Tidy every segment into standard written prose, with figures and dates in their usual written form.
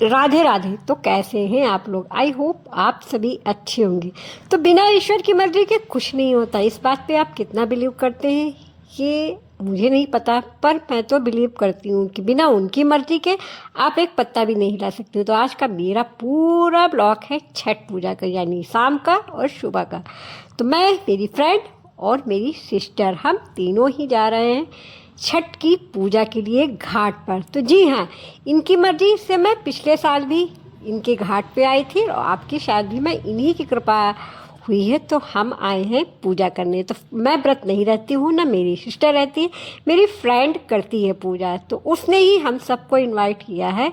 राधे राधे। तो कैसे हैं आप लोग? आई होप आप सभी अच्छे होंगे। तो बिना ईश्वर की मर्जी के कुछ नहीं होता। इस बात पे आप कितना बिलीव करते हैं ये मुझे नहीं पता, पर मैं तो बिलीव करती हूँ कि बिना उनकी मर्जी के आप एक पत्ता भी नहीं हिला सकते हो। तो आज का मेरा पूरा ब्लॉग है छठ पूजा का, यानी शाम का और सुबह का। तो मैं, मेरी फ्रेंड और मेरी सिस्टर, हम तीनों ही जा रहे हैं छठ की पूजा के लिए घाट पर। तो जी हाँ, इनकी मर्जी से मैं पिछले साल भी इनके घाट पे आई थी और आपकी शायद भी मैं इन्हीं की कृपा हुई है तो हम आए हैं पूजा करने। तो मैं व्रत नहीं रहती हूँ, ना मेरी सिस्टर रहती है, मेरी फ्रेंड करती है पूजा, तो उसने ही हम सबको इनवाइट किया है।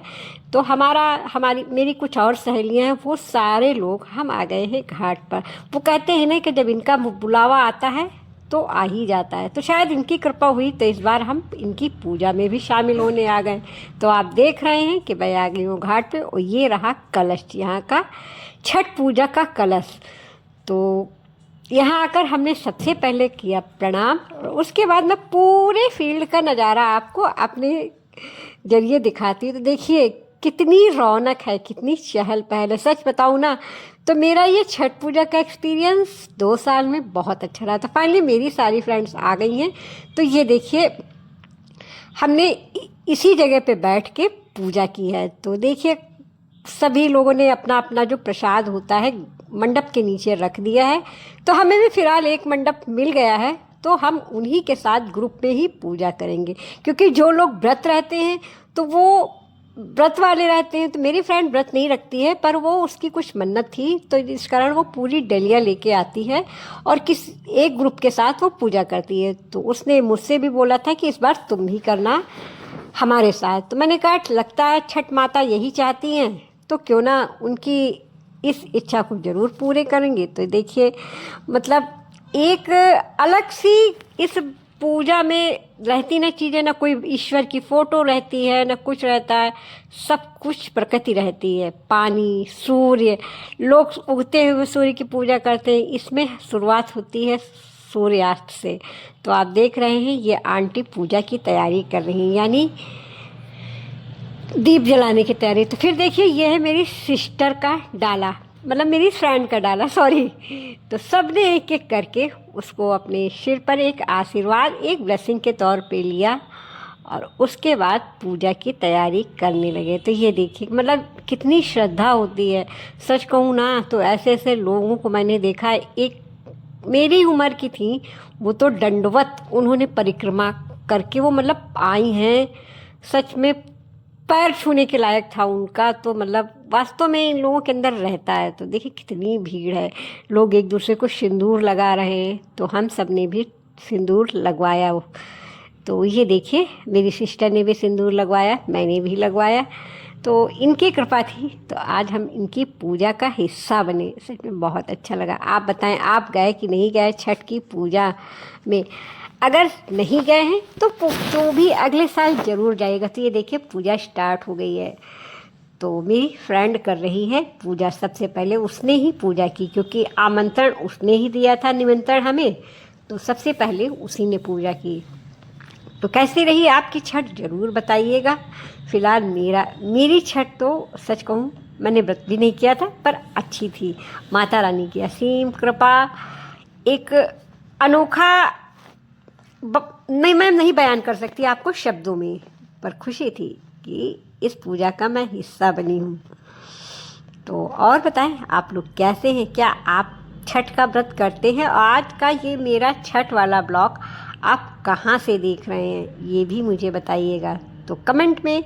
तो हमारी मेरी कुछ और सहेलियां हैं, वो सारे लोग हम आ गए हैं घाट पर। वो कहते हैं ना कि जब इनका बुलावा आता है तो आ ही जाता है। तो शायद इनकी कृपा हुई तो इस बार हम इनकी पूजा में भी शामिल होने आ गए। तो आप देख रहे हैं कि मैं आ गई हूँ घाट पे और ये रहा कलश, यहाँ का छठ पूजा का कलश। तो यहाँ आकर हमने सबसे पहले किया प्रणाम और उसके बाद मैं पूरे फील्ड का नज़ारा आपको अपने जरिए दिखाती हूँ। तो देखिए कितनी रौनक है, कितनी चहल पहल है। सच बताऊँ ना तो मेरा ये छठ पूजा का एक्सपीरियंस 2 साल में बहुत अच्छा रहा। तो फाइनली मेरी सारी फ्रेंड्स आ गई हैं। तो ये देखिए हमने इसी जगह पे बैठ के पूजा की है। तो देखिए सभी लोगों ने अपना अपना जो प्रसाद होता है मंडप के नीचे रख दिया है। तो हमें भी फिलहाल एक मंडप मिल गया है, तो हम उन्हीं के साथ ग्रुप में ही पूजा करेंगे। क्योंकि जो लोग व्रत रहते हैं तो वो व्रत वाले रहते हैं। तो मेरी फ्रेंड व्रत नहीं रखती है, पर वो उसकी कुछ मन्नत थी तो इस कारण वो पूरी डलिया लेके आती है और एक ग्रुप के साथ वो पूजा करती है। तो उसने मुझसे भी बोला था कि इस बार तुम भी करना हमारे साथ। तो मैंने कहा लगता है छठ माता यही चाहती हैं, तो क्यों ना उनकी इस इच्छा को ज़रूर पूरे करेंगे। तो देखिए मतलब एक अलग सी इस पूजा में रहती ना चीज़ें, ना कोई ईश्वर की फ़ोटो रहती है, ना कुछ रहता है, सब कुछ प्रकृति रहती है। पानी, सूर्य, लोग उगते हुए सूर्य की पूजा करते हैं। इसमें शुरुआत होती है सूर्यास्त से। तो आप देख रहे हैं ये आंटी पूजा की तैयारी कर रही हैं, यानी दीप जलाने की तैयारी। तो फिर देखिए ये है मेरी सिस्टर का डाला, मतलब मेरी फ्रेंड का डाला, सॉरी। तो सब ने एक एक करके उसको अपने सिर पर एक आशीर्वाद, एक ब्लेसिंग के तौर पे लिया और उसके बाद पूजा की तैयारी करने लगे। तो ये देखिए मतलब कितनी श्रद्धा होती है। सच कहूँ ना तो ऐसे ऐसे लोगों को मैंने देखा है, एक मेरी उम्र की थी, वो तो दंडवत उन्होंने परिक्रमा करके वो मतलब आई हैं। सच में पैर छूने के लायक था उनका। तो मतलब वास्तव में इन लोगों के अंदर रहता है। तो देखिए कितनी भीड़ है, लोग एक दूसरे को सिंदूर लगा रहे हैं। तो हम सब ने भी सिंदूर लगवाया। तो ये देखिए मेरी सिस्टर ने भी सिंदूर लगवाया, मैंने भी लगवाया। तो इनकी कृपा थी तो आज हम इनकी पूजा का हिस्सा बने। सच में बहुत अच्छा लगा। आप बताएं आप गए कि नहीं गए छठ की पूजा में? अगर नहीं गए हैं तो भी अगले साल ज़रूर जाइएगा। तो ये देखिए पूजा स्टार्ट हो गई है। तो मेरी फ्रेंड कर रही है पूजा। सबसे पहले उसने ही पूजा की क्योंकि आमंत्रण उसने ही दिया था, निमंत्रण हमें। तो सबसे पहले उसी ने पूजा की। तो कैसी रही आपकी छठ ज़रूर बताइएगा। फ़िलहाल मेरी छठ तो सच कहूँ मैंने व्रत भी नहीं किया था, पर अच्छी थी। माता रानी की असीम कृपा, एक अनोखा नहीं, मैं नहीं बयान कर सकती आपको शब्दों में, पर खुशी थी कि इस पूजा का मैं हिस्सा बनी हूँ। तो और बताएं आप लोग कैसे हैं? क्या आप छठ का व्रत करते हैं? और आज का ये मेरा छठ वाला ब्लॉग आप कहाँ से देख रहे हैं ये भी मुझे बताइएगा। तो कमेंट में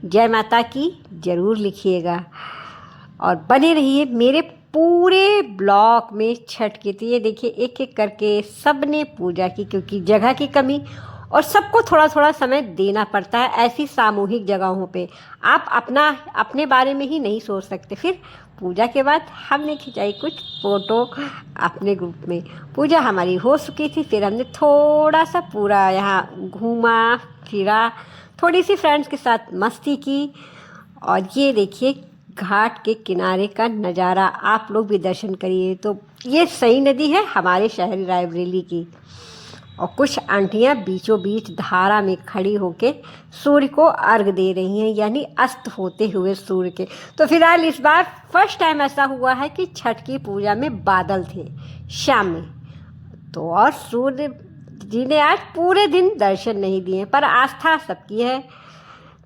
जय माता की ज़रूर लिखिएगा और बने रहिए मेरे पूरे ब्लॉक में छठ की। तो ये देखिए एक एक करके सब ने पूजा की क्योंकि जगह की कमी और सबको थोड़ा थोड़ा समय देना पड़ता है ऐसी सामूहिक जगहों पे। आप अपने बारे में ही नहीं सोच सकते। फिर पूजा के बाद हमने खिंचाई कुछ फ़ोटो अपने ग्रुप में। पूजा हमारी हो चुकी थी, फिर हमने थोड़ा सा पूरा यहाँ घूमा फिरा, थोड़ी सी फ्रेंड्स के साथ मस्ती की। और ये देखिए घाट के किनारे का नज़ारा, आप लोग भी दर्शन करिए। तो ये सई नदी है हमारे शहर रायबरेली की। और कुछ आंटियां बीचों बीच धारा में खड़ी होके सूर्य को अर्घ दे रही हैं, यानी अस्त होते हुए सूर्य के। तो फिलहाल इस बार फर्स्ट टाइम ऐसा हुआ है कि छठ की पूजा में बादल थे शाम में, तो और सूर्य जी ने आज पूरे दिन दर्शन नहीं दिए, पर आस्था सबकी है।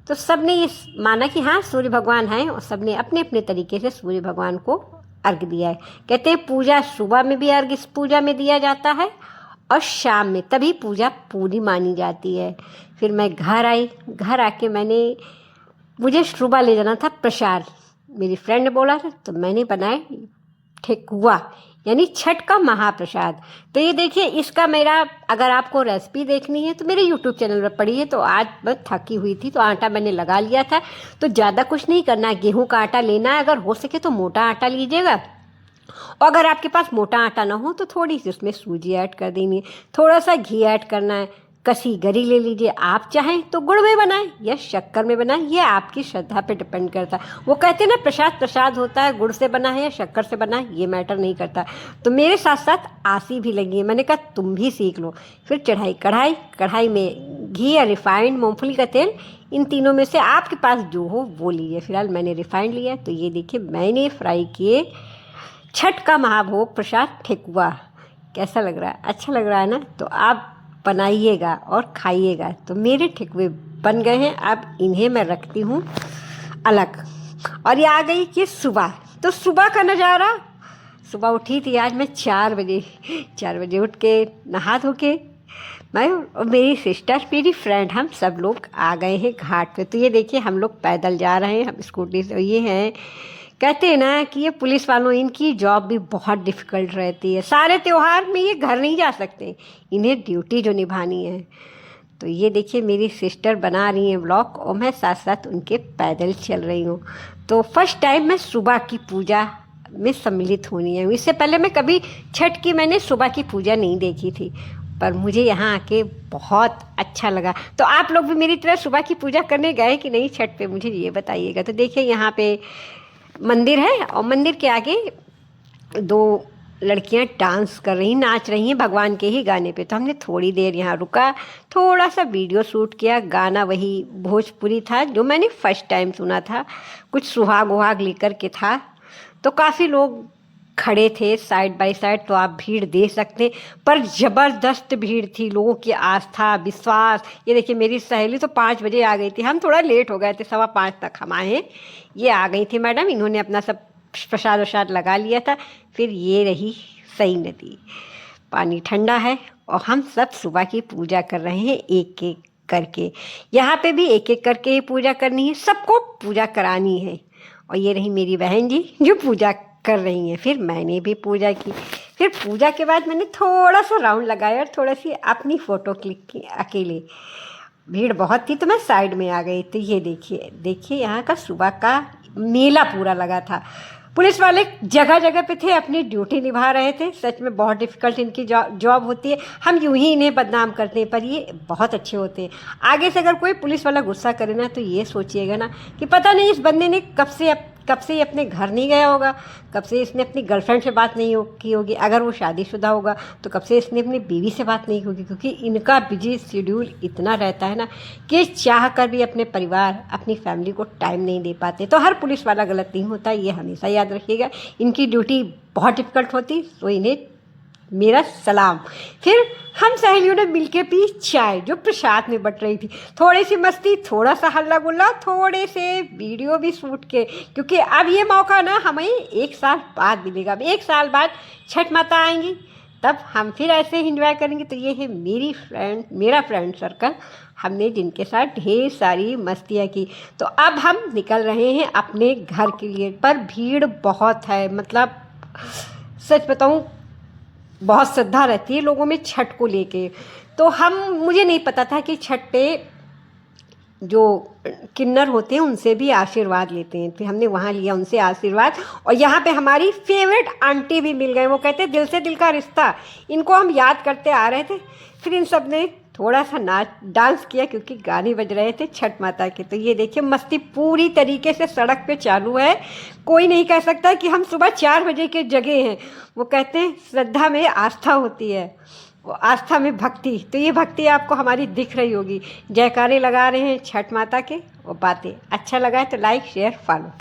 तो सबने ये माना कि हाँ सूर्य भगवान हैं, और सबने अपने अपने तरीके से सूर्य भगवान को अर्घ दिया है। कहते हैं पूजा सुबह में भी अर्घ इस पूजा में दिया जाता है और शाम में, तभी पूजा पूरी मानी जाती है। फिर मैं घर आई, घर आके मुझे सुबह ले जाना था प्रसाद, मेरी फ्रेंड ने बोला था, तो मैंने बनाया ठेकुआ, यानी छठ का महाप्रसाद। तो ये देखिए, इसका मेरा अगर आपको रेसिपी देखनी है तो मेरे यूट्यूब चैनल पर पड़ी है। तो आज बस थकी हुई थी तो आटा मैंने लगा लिया था। तो ज़्यादा कुछ नहीं करना है, गेहूं का आटा लेना है, अगर हो सके तो मोटा आटा लीजिएगा, और अगर आपके पास मोटा आटा ना हो तो थोड़ी सी उसमें सूजी ऐड कर देनी है, थोड़ा सा घी ऐड करना है, कसी गरी ले लीजिए, आप चाहें तो गुड़ में बनाएं या शक्कर में बनाएं, ये आपकी श्रद्धा पे डिपेंड करता है। वो कहते हैं ना प्रसाद प्रसाद होता है, गुड़ से बना है या शक्कर से बना है ये मैटर नहीं करता। तो मेरे साथ साथ आसी भी लगी है, मैंने कहा तुम भी सीख लो। फिर चढ़ाई कढ़ाई में घी या रिफाइंड, मूँगफली का तेल, इन तीनों में से आपके पास जो हो वो लीजिए। फिलहाल मैंने रिफाइंड लिया। तो ये देखिए मैंने फ्राई किए छठ का महाभोग प्रसाद ठेकुआ। कैसा लग रहा है? अच्छा लग रहा है ना? तो आप बनाइएगा और खाइएगा। तो मेरे ठेकुए बन गए हैं, अब इन्हें मैं रखती हूँ अलग। और ये आ गई कि सुबह, तो सुबह का नज़ारा, सुबह उठी थी आज मैं 4 बजे उठ के नहा धो के मैं और मेरी सिस्टर, मेरी फ्रेंड, हम सब लोग आ गए हैं घाट पे। तो ये देखिए हम लोग पैदल जा रहे हैं, हम स्कूटी से। ये हैं, कहते हैं ना कि ये पुलिस वालों, इनकी जॉब भी बहुत डिफ़िकल्ट रहती है। सारे त्यौहार में ये घर नहीं जा सकते, इन्हें ड्यूटी जो निभानी है। तो ये देखिए मेरी सिस्टर बना रही हैं व्लॉग और मैं साथ साथ उनके पैदल चल रही हूँ। तो फर्स्ट टाइम मैं सुबह की पूजा में सम्मिलित होनी है। इससे पहले मैं कभी छठ की मैंने सुबह की पूजा नहीं देखी थी, पर मुझे यहाँ आके बहुत अच्छा लगा। तो आप लोग भी मेरी तरह सुबह की पूजा करने गए कि नहीं छठ पे, मुझे ये बताइएगा। तो देखिए यहाँ पे मंदिर है और मंदिर के आगे 2 लड़कियां डांस कर रही, नाच रही हैं भगवान के ही गाने पे। तो हमने थोड़ी देर यहाँ रुका, थोड़ा सा वीडियो शूट किया। गाना वही भोजपुरी था जो मैंने फर्स्ट टाइम सुना था, कुछ सुहाग वहाग लेकर के था। तो काफ़ी लोग खड़े थे साइड बाय साइड, तो आप भीड़ देख सकते, पर ज़बरदस्त भीड़ थी, लोगों की आस्था विश्वास। ये देखिए मेरी सहेली तो 5 बजे आ गई थी, हम थोड़ा लेट हो गए थे, 5:15 तक हम आए हैं। ये आ गई थी मैडम, इन्होंने अपना सब प्रसाद वसाद लगा लिया था। फिर ये रही सई नदी, पानी ठंडा है और हम सब सुबह की पूजा कर रहे हैं एक एक करके। यहाँ पे भी एक एक करके ही पूजा करनी है, सबको पूजा करानी है। और ये रही मेरी बहन जी जो पूजा कर रही हैं। फिर मैंने भी पूजा की। फिर पूजा के बाद मैंने थोड़ा सा राउंड लगाया और थोड़ा सी अपनी फ़ोटो क्लिक की अकेले। भीड़ बहुत थी तो मैं साइड में आ गई। तो ये देखिए यहाँ का सुबह का मेला पूरा लगा था। पुलिस वाले जगह जगह पे थे, अपनी ड्यूटी निभा रहे थे। सच में बहुत डिफ़िकल्ट इनकी जॉब होती है। हम यूं ही इन्हें बदनाम करते हैं, पर ये बहुत अच्छे होते हैं। आगे से अगर कोई पुलिस वाला गुस्सा करे ना तो ये सोचिएगा ना कि पता नहीं इस बंदे ने कब से अपने घर नहीं गया होगा, कब से इसने अपनी गर्लफ्रेंड से बात नहीं की होगी, अगर वो शादीशुदा होगा तो कब से इसने अपनी बीवी से बात नहीं होगी। क्योंकि इनका बिजी शेड्यूल इतना रहता है ना कि चाह कर भी अपने परिवार, अपनी फैमिली को टाइम नहीं दे पाते। तो हर पुलिस वाला गलत नहीं होता, ये हमेशा याद रखिएगा। इनकी ड्यूटी बहुत डिफ़िकल्ट होती, तो इन्हें मेरा सलाम। फिर हम सहेलियों ने मिलके पी चाय जो प्रसाद में बट रही थी। थोड़ी सी मस्ती, थोड़ा सा हल्ला गुल्ला, थोड़े से वीडियो भी शूट के, क्योंकि अब ये मौका ना हमें 1 साल बाद मिलेगा। अब 1 साल बाद छठ माता आएंगी, तब हम फिर ऐसे ही इंजॉय करेंगे। तो ये है मेरा फ्रेंड सर्कल, हमने जिनके साथ ढेर सारी मस्तियाँ की। तो अब हम निकल रहे हैं अपने घर के लिए, पर भीड़ बहुत है। मतलब सच बताऊँ बहुत श्रद्धा रहती है लोगों में छठ को लेके। तो मुझे नहीं पता था कि छठ पे जो किन्नर होते हैं उनसे भी आशीर्वाद लेते हैं। फिर हमने वहाँ लिया उनसे आशीर्वाद, और यहाँ पे हमारी फेवरेट आंटी भी मिल गए। वो कहते हैं दिल से दिल का रिश्ता, इनको हम याद करते आ रहे थे। फिर इन सब ने थोड़ा सा डांस किया क्योंकि गाने बज रहे थे छठ माता के। तो ये देखिए मस्ती पूरी तरीके से सड़क पे चालू है। कोई नहीं कह सकता कि हम सुबह 4 बजे के जगे हैं। वो कहते हैं श्रद्धा में आस्था होती है, आस्था में भक्ति, तो ये भक्ति आपको हमारी दिख रही होगी। जयकारे लगा रहे हैं छठ माता के, वो बातें अच्छा लगा है तो लाइक शेयर फॉलो।